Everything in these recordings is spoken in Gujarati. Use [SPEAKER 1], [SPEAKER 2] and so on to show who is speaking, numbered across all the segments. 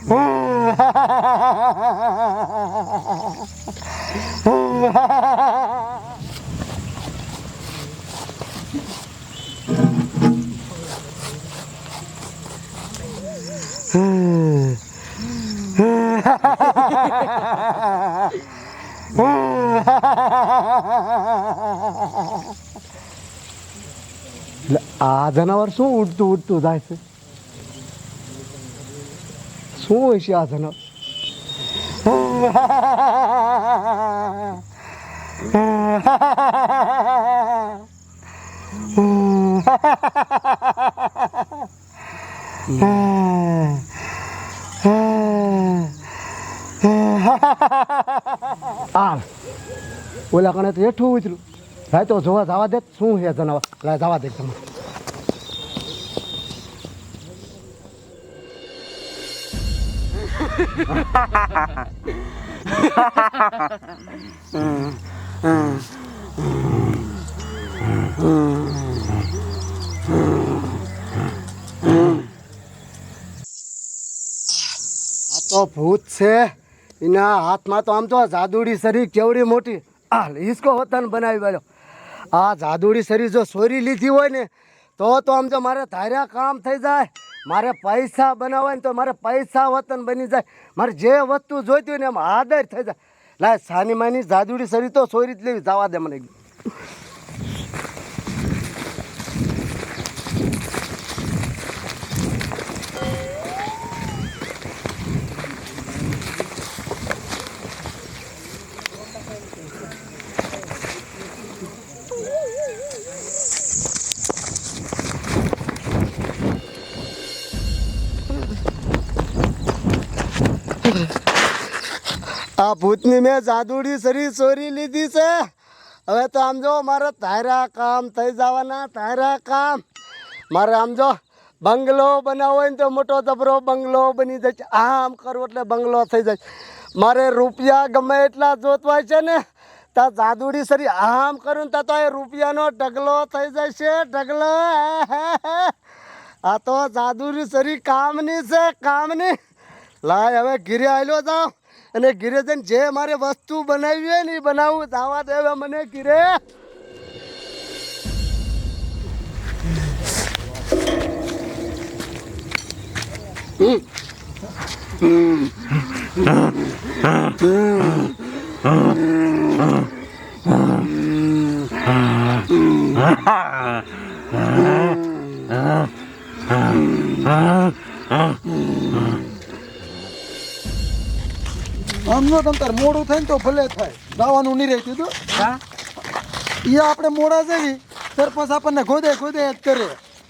[SPEAKER 1] આ જનાવર શું ઉડતું ઉડતું જાય છે? શું હોય છે આ જનાવર? ઓલા કણે તો હેઠું ઉતર્યું. ભાઈ તો જોવા જવા દે. શું છે જનાવર? લાય જવા દે તમે. તો ભૂત છે. એના હાથમાં તો આમ તો જાદુડી શરીર કેવડી મોટી હિસકો વતન બનાવી વાળો. આ જાદુડી શરીર જો ચોરી લીધી હોય ને તો આમ જો મારે ધાર્યા કામ થઈ જાય. મારે પૈસા બનાવવા ને તો મારે પૈસા વતન બની જાય. મારે જે વસ્તુ જોઈતી હોય ને એમ આદર થઈ જાય. લાય સાની માની જાદુડી શરીર તો ચોરી જ લેવી. જવા દે મને. આ ભૂતની મેં જાદુડી શરીર ચોરી લીધી છે. હવે તો આમ જો મારે તારા કામ થઈ જવાના. તારા કામ મારે આમ જો બંગલો બનાવવો હોય ને તો મોટો જબરો બંગલો બની જાય. આમ કરવું એટલે બંગલો થઈ જાય. મારે રૂપિયા ગમે એટલા જોતવાય છે ને તા જાદુડી શરીર આમ કરું ને તો એ રૂપિયાનો ઢગલો થઈ જાય છે. ઢગલો. આ તો જાદુડી શરીર કામની છે. કામની. લાય હવે ઘીરે આવેલો જાવ અને ઘીરે જઈને જે મારે વસ્તુ બનાવી હોય ને એ બનાવું. જવા દે હવે મને ઘીરે.
[SPEAKER 2] આમનો તંતર મોડું થાય ને તો ભલે થાય. દાવાનું નહીં રહેતું તો એ આપણે મોડા જઈએ સરપંચ આપણને ગોદે જ કરે.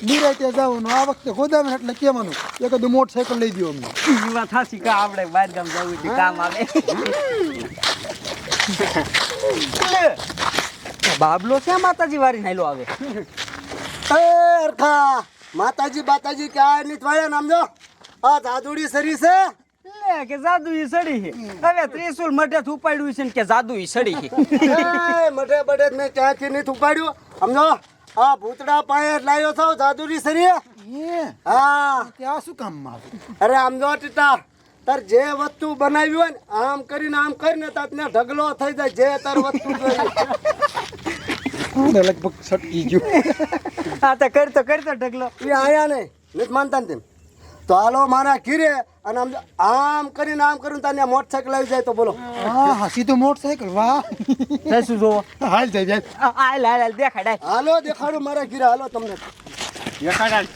[SPEAKER 2] નિરાયતે જવાનું. આ વખતે ગોદામાં એટલે કહેવાનું એકદમ મોટરસાઇકલ લઈ દો અમને.
[SPEAKER 3] વાત સાચી કે આપણે બહાર ગામ જવું છે કામ આવે. બાબલો છે માતાજી વારી નાયલો આવે.
[SPEAKER 1] અરખા માતાજી બાતાજી ક્યાં નહીં થવાય. નામ જો આ જાદુડી શરીર છે.
[SPEAKER 3] લે કે જાદુ ઈ સડી છે. હવે ત્રિશુલ મઢે ઉપાડ્યું છે ને કે જાદુ ઈ સડી છે.
[SPEAKER 1] મઢે બઢે મેં ક્યાંથી નહીં ઉપાડ્યું. સમજો આ ભૂતડા પાસે લાવ્યો છો જાદુડી શરીર. હા
[SPEAKER 2] ત્યાં શું કામમાં આવે?
[SPEAKER 1] અરે આમ જો ટીટા તાર જે વસ્તુ બનાવી હોય ને આમ કરીને તારને ઢગલો થઈ જાય. જે તાર વસ્તુ જોઈએ
[SPEAKER 2] લગભગ છટકી ગયું.
[SPEAKER 3] હા તો કરતો ઢગલો.
[SPEAKER 1] એ આયા નહીં નથી માનતા ને તેમ. તો હાલો મારા ઘીરે અને આમ કરીને તાને મોટરસાઇકલ આવી જાય તો બોલો.
[SPEAKER 2] હા સીધું મોટરસાઇકલ. વાહ.
[SPEAKER 3] શું જોવો?
[SPEAKER 2] હાલ જાય.
[SPEAKER 3] હાલ દેખાડાય.
[SPEAKER 1] હાલો દેખાડું મારા ઘીરે. હાલો તમને
[SPEAKER 3] દેખાડાય.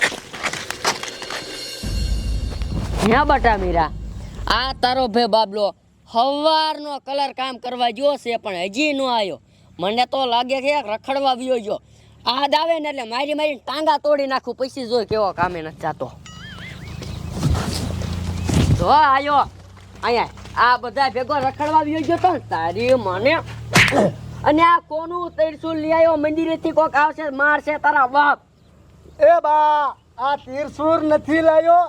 [SPEAKER 4] હ્યા બટા મીરા, આ તારો ભે બાબલો હવારનો કલર કામ કરવા ગયો છે પણ હજી ન આવ્યો. મને તો લાગે છે રખડવા વ્યો ગયો. આ દાવે ને એટલે મારી ટાંગા તોડી નાખું પછી જોઈ કેવો કામે નથી જાતો. તો આયો અહીંયા આ બધા ભેગો રખડવા વ્યો ગયો તો તારી મને. અને આ કોનું ત્રિશુલ લઈ આવ્યો? મંદિરેથી કોક આવશે મારશે તારા બાપ.
[SPEAKER 1] એ બા આ તીરસુર નથી લાયો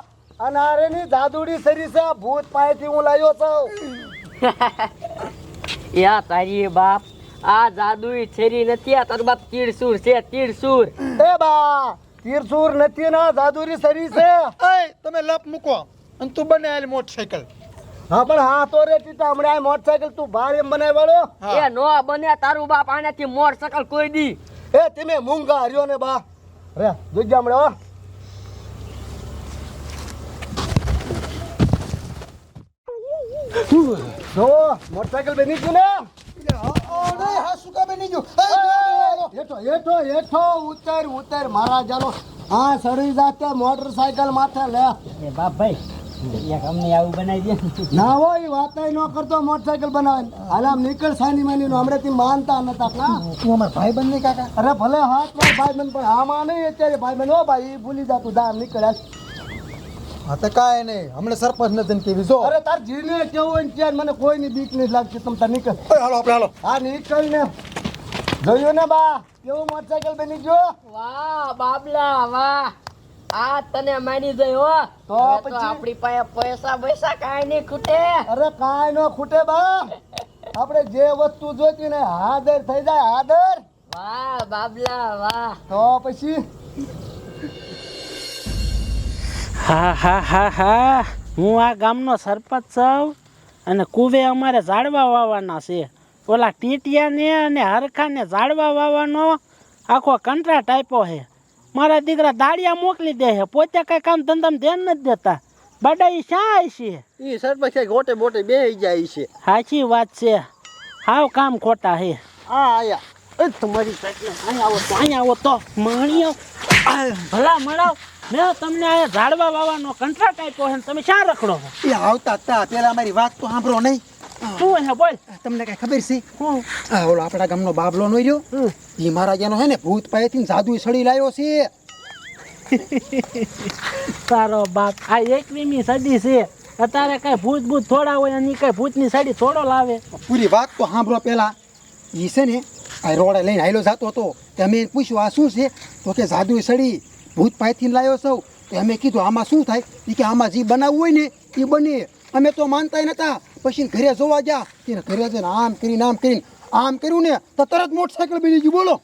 [SPEAKER 1] અને આરેની જાદુડી શરીર છે. ભૂત પાસેથી હું લાયો છું.
[SPEAKER 4] યા તારી બાપ આ જાદુઈ છેરી નથી. આ તારો બાપ તીરસુર છે. તીરસુર.
[SPEAKER 1] એ બા તીરસુર નથી ના જાદુડી શરીર છે.
[SPEAKER 2] તમે લપ મૂકો. અને તું બને આલી મોટરસાયકલ.
[SPEAKER 1] હા પણ હા તો રે ટીટા હમણાં આ મોટરસાયકલ તું ભારે એમ બનાવી વાળો
[SPEAKER 2] હા.
[SPEAKER 4] એ નો બને તારું બાપ આનાથી મોટરસાયકલ કોઈ દી.
[SPEAKER 1] એ તમે મૂંગા હર્યો ને બા રે જોઈજા હમણાં હો. જો મોટરસાયકલ બની ગયું ને
[SPEAKER 2] નહીં, હા શું કામ નહીં જો.
[SPEAKER 1] હેઠો હેઠો હેઠો ઉતર ઉતર મારા જાનો હા સડી જાતે મોટરસાયકલ માથે લે
[SPEAKER 3] એ બાપ ભાઈ એક અમને આવું બનાવી દે.
[SPEAKER 1] ના હોય વાત ન કરતો મોટરસાયકલ બનાવે હાલ આમ નીકળ સાની માની નું હમણાંથી માનતા નતા ના
[SPEAKER 2] તું અમાર ભાઈ બંને કાકા.
[SPEAKER 1] અરે ભલે હાથ માં ભાઈ બન પણ આમાં નહીં અત્યારે ભાઈ બન હો ભાઈ ઈ ભૂલી જા તું દા નીકળ
[SPEAKER 2] હા તો કાંઈ નહીં, હમણાં સરપંચ નથી કેવી જો.
[SPEAKER 1] અરે તાર જીને કેવું હોય ને ત્યાં મને કોઈની બીક નહીં લાગતી તમ તાર નીકળ
[SPEAKER 2] ઓય, હાલો આપણે હાલો.
[SPEAKER 1] હા નીકળ ને જોયું ને બા કેવું મોટરસાયકલ બની ગયો
[SPEAKER 4] વાહ બાબલા વાહ આ તને માની જાય હો.
[SPEAKER 1] તો
[SPEAKER 4] હવે
[SPEAKER 1] પછી?
[SPEAKER 4] આપણી પાસે પૈસા પૈસા કાંઈ નહીં ખૂટે.
[SPEAKER 1] અરે કાંઈ નો ખૂટે બા આપણે જે વસ્તુ જોઈતી ને હાદર થઈ જાય હાદર
[SPEAKER 4] વાહ બાબલા વાહ.
[SPEAKER 1] તો પછી
[SPEAKER 5] હા હા હા હા હું આ ગામનો સરપંચ છું અને કુવે અમારે ઝાડવા વાવવાના છે. ઓલા ટીટિયાને અને હરખાને ઝાડવા વાવવાનો આખો કંટ્રાક્ટ આપ્યો છે. મારા દીકરા દાળિયા મોકલી દે છે, પોતે કઈ કામ ધંધામાં ધ્યાન નથી દેતા. બડા ઈ શા છે?
[SPEAKER 1] ઈ સરપંચ કઈ ગોટે બોટે બેહી જાય છે
[SPEAKER 5] સાચી વાત છે, હાવ કામ ખોટા છે.
[SPEAKER 1] આ આયા
[SPEAKER 5] એ તમારી સાઈડને અહીંયા આવો તો માણિયો ભલા મળાવ. મેં તમને આ ઝાડવા વાવવાનો કંટ્રાક્ટ આપ્યો છે ને તમે શા રખડો છો?
[SPEAKER 2] એ આવતા તા પેલા અમારી વાત તો સાંભળો નહીં.
[SPEAKER 5] શું છે બોલ?
[SPEAKER 2] તમને કઈ ખબર છે?
[SPEAKER 5] હું
[SPEAKER 2] આ ઓલો આપણા ગામનો બાબલો નો રહ્યો, એ મારા જેનો હે ને ભૂત પાસેથી જાદુ સડી લાવ્યો છે.
[SPEAKER 5] તારો બાપ આ 21મી સદી છે, અત્યારે કઈ ભૂત ભૂત થોડા હોય અને કઈ ભૂતની સાડી થોડો લાવે.
[SPEAKER 2] પૂરી વાત તો સાંભળો પેલા. એ છે ને આ રોડે લઈને હાલ્યો જતો હતો, તો અમે એને પૂછ્યું આ શું છે, તો કે જાદુ સડી ભૂત પાસેથી લાવ્યો સૌ. તો અમે કીધું આમાં શું થાય? એ કે આમાં જે બનાવવું હોય ને એ બને. અમે તો માનતા નતા. પછી ઘરે જોવા ગયા, તેને ઘરે જઈને આમ કરીને આમ કર્યું ને તો તરત મોટરસાયકલ બની ગયું. બોલો.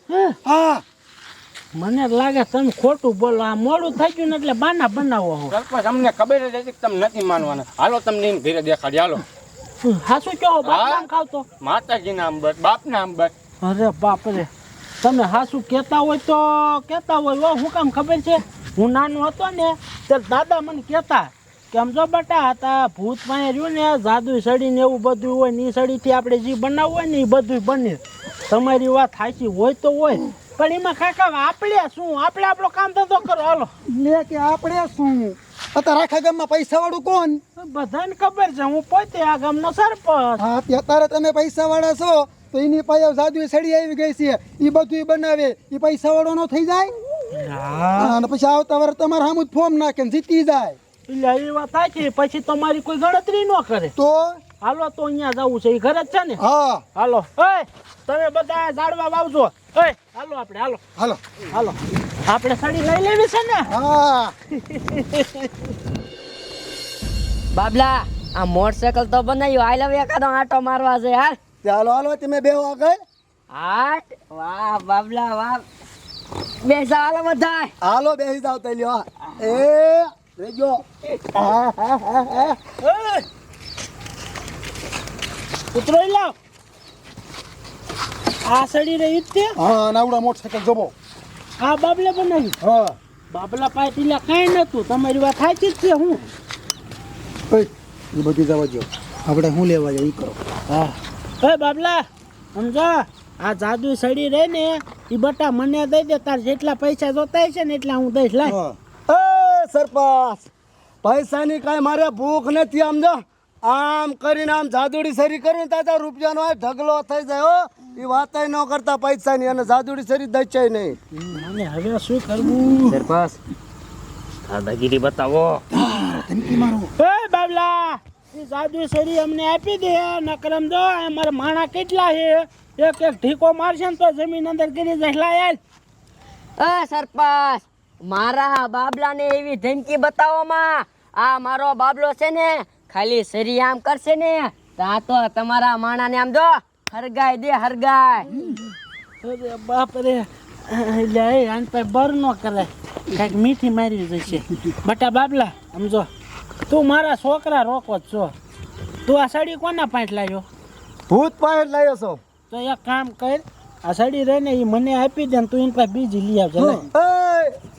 [SPEAKER 2] હા
[SPEAKER 5] મને લાગે તમે ખોટું બોલો, આ મોડું થઈ ગયું ને એટલે બાના બનાવો છો.
[SPEAKER 3] સરપંચ અમને ખબર જ હતી કે તમે નથી માનવાના. હાલો તમને એને ઘરે દેખાડી હાલો.
[SPEAKER 5] હાસુ કહો બાપ નામ ખાવતો?
[SPEAKER 3] માતાજી નામ બસ બાપ નામ બસ.
[SPEAKER 5] અરે બાપ રે, તમે હાસુ કહેતા હોય તો કહેતા હોય. હું કામ ખબર છે, હું નાનો હતો ને ત્યારે દાદા મને કહેતા કે આમ જો બટા હતા ભૂત પાસે રહ્યું ને જાદુ સડી ને એવું બધું હોય ને એ સડીથી આપણે જે બનાવવું હોય ને એ બધું બને. તમારી વાત સાચી હોય તો હોય, પણ એમાં કાકા આપણે શું, આપણે આપણો કામ ધંધો કરો. હાલો
[SPEAKER 2] લે કે આપણે શું અત્યારે આખા ગામમાં પૈસા વાળું કોણ?
[SPEAKER 5] બધાને ખબર છે હું પોતે આ ગામનો સરપંચ.
[SPEAKER 2] હા અત્યારે તમે પૈસા વાળા છો તો એની પાસે જાદુ સડી આવી ગઈ છે, એ બધું બનાવે. એ પૈસા વાળો નો થઈ જાય?
[SPEAKER 5] હા
[SPEAKER 2] અને પછી આવતા વાર તમારે સામું ફોર્મ નાખે ને જીતી જાય
[SPEAKER 5] એટલે એ વાત સાચી, પછી તમારી કોઈ ગણતરી ન કરે.
[SPEAKER 2] તો.
[SPEAKER 5] હાલો તો અહીંયા જવું છે, એ ઘરે જ છે ને?
[SPEAKER 2] હા
[SPEAKER 5] હાલો ઓય તમે બધા ઝાડવા વાવજો. ઓય હાલો આપણે હાલો
[SPEAKER 2] હાલો
[SPEAKER 5] હાલો આપણે સડી લઈ લેવી છે ને?
[SPEAKER 2] હા
[SPEAKER 4] બાબલા આ મોટરસાયકલ તો બનાવ્યું, આઈ લવ એકાદો આટો મારવા છે હાલ.
[SPEAKER 1] ચાલો હાલો તમે બે આગળ
[SPEAKER 4] હાટ વાહ બાબલા વાહ. બેસા હાલો બધા.
[SPEAKER 1] હાલો બેસી જાવ તો લ્યો એ રેજો
[SPEAKER 5] ઉતરો લાવ. આ સડી રહી જ તે.
[SPEAKER 2] હા નાવડા મોટરસાયકલ જોબો.
[SPEAKER 5] આ બાબલા બનાવી.
[SPEAKER 2] હા
[SPEAKER 5] બાબલા પાટીલા કાંઈ નતું, તમારી વાત સાચી જ છે. હું
[SPEAKER 2] એ બધી જવા દો, આપણે શું લેવા જાય એ કરો.
[SPEAKER 5] હા ઓય બાબલા સમજો, આ જાદુ સડી રહી ને એ બટા મને દઈ દે. તાર જેટલા પૈસા જોતા હશે ને એટલા હું દઈશ. લાય.
[SPEAKER 1] એ સરપંચ પૈસાની કાંઈ મારે ભૂખ નથી સમજો. આમ કરીને આમ જાદુડી સરી કરું તાતા રૂપિયાનો આ ઢગલો થઈ જાય હો. એ વાત ન કરતા પૈસાની અને જાદુડી સરી દચાય નહીં.
[SPEAKER 5] મને હવે શું કરવું?
[SPEAKER 3] સરપંચ દાદાગીરી બતાવો.
[SPEAKER 2] ધમકી મારો.
[SPEAKER 5] એ બાબલા એ જાદુ સરી અમને આપી દે, નકરમ દો અમારા માણા કેટલા છે, એક એક ઢીકો મારશે ને તો જમીન અંદર ગીરી જાય. લાય
[SPEAKER 4] એ સરપંચ મારા બાબલાને એવી ધમકી બતાવો માં. આ મારો બાબલો છે ને ખાલી સરી આમ કરશે ને તો આ તો તમારા માણાને આમ જો હરગાય દે હરગાય.
[SPEAKER 5] અરે બાપ રે, એટલે આન પર બર ન કરે, કાંઈક મીઠી મારી જશે. બટા બાબલા સમજો તું મારા છોકરા રોકો જ છો. તું આ સાડી કોના પાંચ લાવ્યો?
[SPEAKER 1] ભૂત પાસે લાવ્યો છો.
[SPEAKER 5] તો એક કામ કર, આ સાડી રહે ને એ મને આપી દે ને તું એની પાસે બીજી લઈ આવજે. લે.
[SPEAKER 1] એ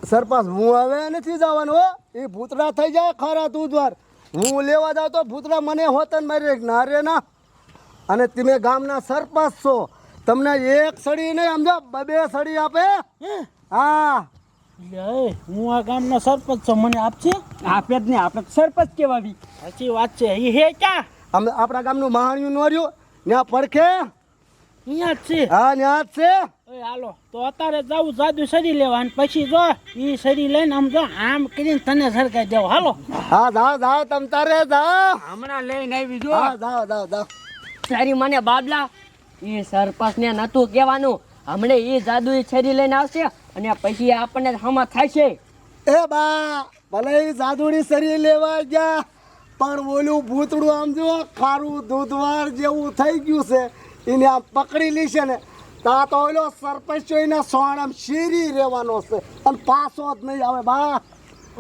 [SPEAKER 1] સરપંચ હું હવે નથી જવાનું હો. એ ભૂતડા થઈ જાય ખરા તું દ્વાર. હું લેવા જાઉં તો ભૂતડા મને હોતન મારી ના રે ના. અને તમે ગામના સરપંચ છો, તમને એક સડી નહીં સમજો, બે સડી આપે. હા
[SPEAKER 5] એટલે એ, હું આ ગામનો સરપંચ છું, મને આપશે?
[SPEAKER 3] આપે જ ને, આપણે તો સરપંચ કેવાવી.
[SPEAKER 5] સાચી વાત છે. એ હે ક્યાં?
[SPEAKER 1] આપણા ગામનું મહાણિયું નોર્યું ત્યાં પડખે.
[SPEAKER 5] અહીંયા જ છે.
[SPEAKER 1] હા ત્યાં જ છે.
[SPEAKER 5] ઓય હાલો તો અત્યારે જાવું જાદુ સરી લેવા અને પછી જો ઈ સરી લઈને આમ જો આમ કરીને તને સરકાઈ દેવો. હાલો.
[SPEAKER 1] હા જાઓ જાઓ તમ તારે જાઓ.
[SPEAKER 3] હમણાં લઈને આવી જો.
[SPEAKER 1] હા જાઓ જાઓ જાઓ.
[SPEAKER 4] તારી મને બાબલા, એ સરપંચ ને નતું કહેવાનું. હમણે એ જાદુ છરી લઈને આવશે અને પછી આપણને હમા થશે.
[SPEAKER 1] એ બા ભલે ઈ જાદુડી સરી લેવા ગયા, પણ ઓલું ભૂતડું આમ જો ખારું દૂધવાર જેવું થઈ ગયું છે, એને આમ પકડી લીશે ને તા તો ઓલો સરપંચ એના સોણામ શીરી રહેવાનો છે અને પાછો જ નહીં આવે બા.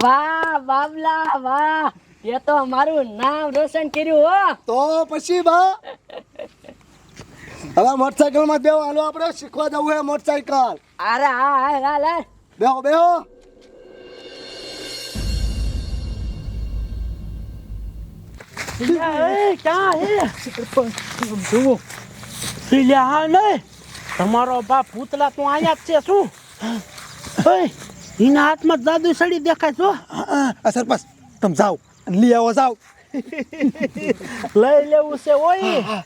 [SPEAKER 4] વાહ બાબલા વાહ, એ તો મારું નામ રોશન કર્યું હો.
[SPEAKER 1] તો પછી બા હવે મોટરસાઇકલમાં બેહો, હાલો આપણે શીખવા જવું હે મોટરસાઇકલ.
[SPEAKER 4] અરે હા હા હાલ હાલ.
[SPEAKER 1] બેહો બેહો.
[SPEAKER 5] એ ક્યાં હે? જુઓ લે હા નહીં, તમારો બાપ ભૂતલા તું અહીંયા જ છે શું? ઓય એના હાથમાં જ જાદુ સડી દેખાય છો.
[SPEAKER 2] આ સરપંચ તમે જાઓ અને લઈ આવો જાઓ.
[SPEAKER 5] લઈ લેવું છે ઓય,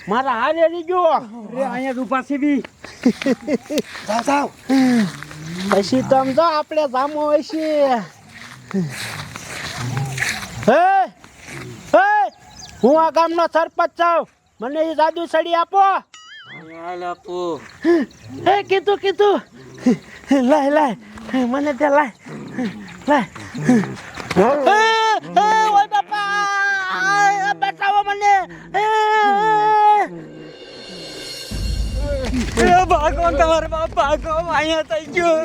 [SPEAKER 5] મારા હારે લીજો.
[SPEAKER 3] રે અહીંયા જ ઊભા સીવી.
[SPEAKER 2] જાઓ જાઓ.
[SPEAKER 5] પછી તમે જો આપણે જામો હોય છે. હે હે, હું આ ગામનો સરપંચ છું, મને એ જાદુ સડી આપો. હે કીધું કીધું, લાય લાય મને તે લાય લાય. ઓય બાપા બચાવો મને.
[SPEAKER 3] ભાગો તમારા બાપ ભાગો, અહીંયા થઈ ગયું.